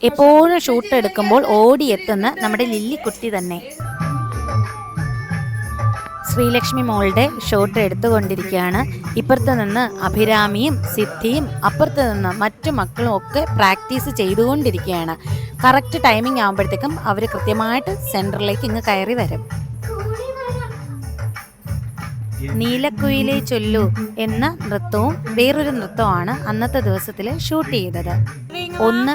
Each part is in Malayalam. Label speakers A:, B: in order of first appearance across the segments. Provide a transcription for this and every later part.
A: എപ്പോഴും ഷൂട്ട് എടുക്കുമ്പോൾ ഓടിയെത്തുന്ന നമ്മുടെ ലില്ലിക്കുട്ടി തന്നെ. ശ്രീലക്ഷ്മി മോളുടെ ഷോട്ട് എടുത്തുകൊണ്ടിരിക്കുകയാണ്. ഇപ്പുറത്ത് നിന്ന് അഭിരാമിയും സിദ്ധിയും അപ്പുറത്ത് നിന്ന് മറ്റു മക്കളും ഒക്കെ പ്രാക്ടീസ് ചെയ്തുകൊണ്ടിരിക്കുകയാണ്. കറക്റ്റ് ടൈമിംഗ് ആകുമ്പോഴത്തേക്കും അവർ കൃത്യമായിട്ട് സെൻറ്ററിലേക്ക് ഇങ്ങ് കയറി വരും. നീലക്കുയിലെ ചൊല്ലു എന്ന നൃത്തവും വേറൊരു നൃത്തമാണ് അന്നത്തെ ദിവസത്തിൽ ഷൂട്ട് ചെയ്തത്. ഒന്ന്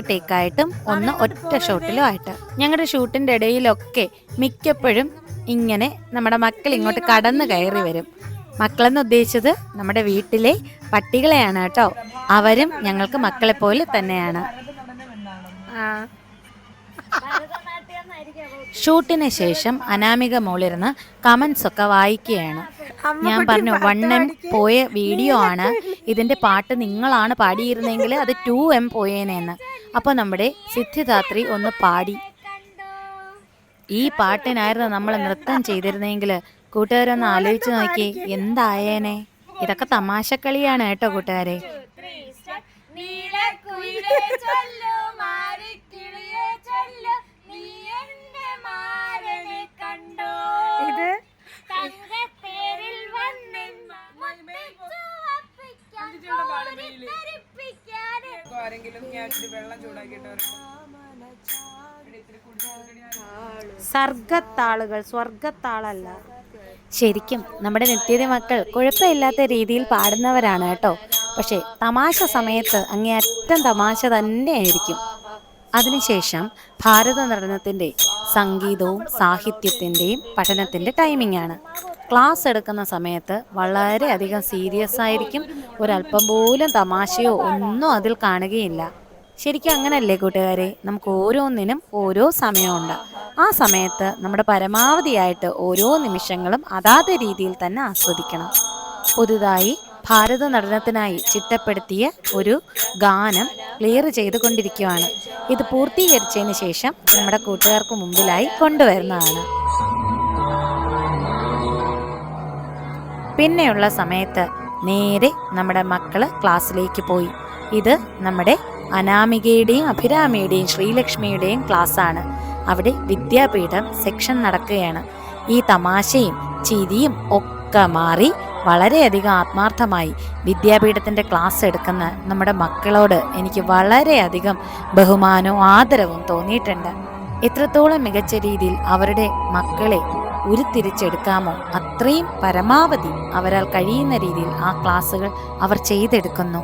A: ടേക്കായിട്ടും ഒന്ന് ഒറ്റ ഷോട്ടിലും ആയിട്ട്. ഞങ്ങളുടെ ഷൂട്ടിൻ്റെ ഇടയിലൊക്കെ മിക്കപ്പോഴും ഇങ്ങനെ നമ്മുടെ മക്കൾ ഇങ്ങോട്ട് കടന്നു കയറി വരും. മക്കളെന്ന് ഉദ്ദേശിച്ചത് നമ്മുടെ വീട്ടിലെ പട്ടികളെയാണ് കേട്ടോ. അവരും ഞങ്ങൾക്ക് മക്കളെ പോലെ തന്നെയാണ്. ഷൂട്ടിന് ശേഷം അനാമിക മോളിരുന്ന് കമൻസ് ഒക്കെ വായിക്കുകയാണ്. ഞാൻ പറഞ്ഞു 1M പോയ വീഡിയോ ആണ്, ഇതിൻ്റെ പാട്ട് നിങ്ങളാണ് പാടിയിരുന്നെങ്കിൽ അത് 2M പോയേനെന്ന്. അപ്പോൾ നമ്മുടെ സിദ്ധിദാത്രി ഒന്ന് പാടി. ഈ പാട്ടിനായിരുന്നു നമ്മൾ നൃത്തം ചെയ്തിരുന്നെങ്കിൽ കൂട്ടുകാരൊന്ന് ആലോചിച്ച് നോക്കി എന്തായേനെ. ഇതൊക്കെ തമാശക്കളിയാണ് കേട്ടോ കൂട്ടുകാരെ.
B: ഇത്
A: സർഗത്താളുകൾ, സ്വർഗത്താളല്ല. ശരിക്കും നമ്മുടെ നിത്യതി മക്കൾ കുഴപ്പമില്ലാത്ത രീതിയിൽ പാടുന്നവരാണ് കേട്ടോ. പക്ഷേ തമാശ സമയത്ത് അങ്ങേയറ്റം തമാശ തന്നെയായിരിക്കും. അതിനുശേഷം ഭാരത നടനത്തിൻ്റെ സംഗീതവും സാഹിത്യത്തിൻ്റെയും പഠനത്തിൻ്റെ ടൈമിംഗ് ആണ്. ക്ലാസ് എടുക്കുന്ന സമയത്ത് വളരെയധികം സീരിയസ് ആയിരിക്കും. ഒരല്പം പോലും തമാശയോ ഒന്നും അതിൽ കാണുകയില്ല. ശരിക്കും അങ്ങനല്ലേ കൂട്ടുകാരെ? നമുക്ക് ഓരോന്നിനും ഓരോ സമയമുണ്ട്. ആ സമയത്ത് നമ്മുടെ പരമാവധിയായിട്ട് ഓരോ നിമിഷങ്ങളും അതാത് രീതിയിൽ തന്നെ ആസ്വദിക്കണം. പുതുതായി ഭാരത നടനത്തിനായി ചിട്ടപ്പെടുത്തിയ ഒരു ഗാനം ക്ലിയർ ചെയ്തുകൊണ്ടിരിക്കുകയാണ്. ഇത് പൂർത്തീകരിച്ചതിന് ശേഷം നമ്മുടെ കൂട്ടുകാർക്ക് മുമ്പിലായി കൊണ്ടുവരുന്നതാണ്. പിന്നെയുള്ള സമയത്ത് നേരെ നമ്മുടെ മക്കള് ക്ലാസ്സിലേക്ക് പോയി. ഇത് നമ്മുടെ അനാമികയുടെയും അഭിരാമിയുടെയും ശ്രീലക്ഷ്മിയുടെയും ക്ലാസ്സാണ്. അവിടെ വിദ്യാപീഠം സെക്ഷൻ നടക്കുകയാണ്. ഈ തമാശയും ചിരിയും ഒക്കെ മാറി വളരെയധികം ആത്മാർത്ഥമായി വിദ്യാപീഠത്തിൻ്റെ ക്ലാസ് എടുക്കുന്ന നമ്മുടെ മക്കളോട് എനിക്ക് വളരെയധികം ബഹുമാനവും ആദരവും തോന്നിയിട്ടുണ്ട്. എത്രത്തോളം മികച്ച രീതിയിൽ അവരുടെ മക്കളെ ഉരുത്തിരിച്ചെടുക്കാമോ അത്രയും പരമാവധി അവരാൽ കഴിയുന്ന രീതിയിൽ ആ ക്ലാസ്സുകൾ അവർ ചെയ്തെടുക്കുന്നു.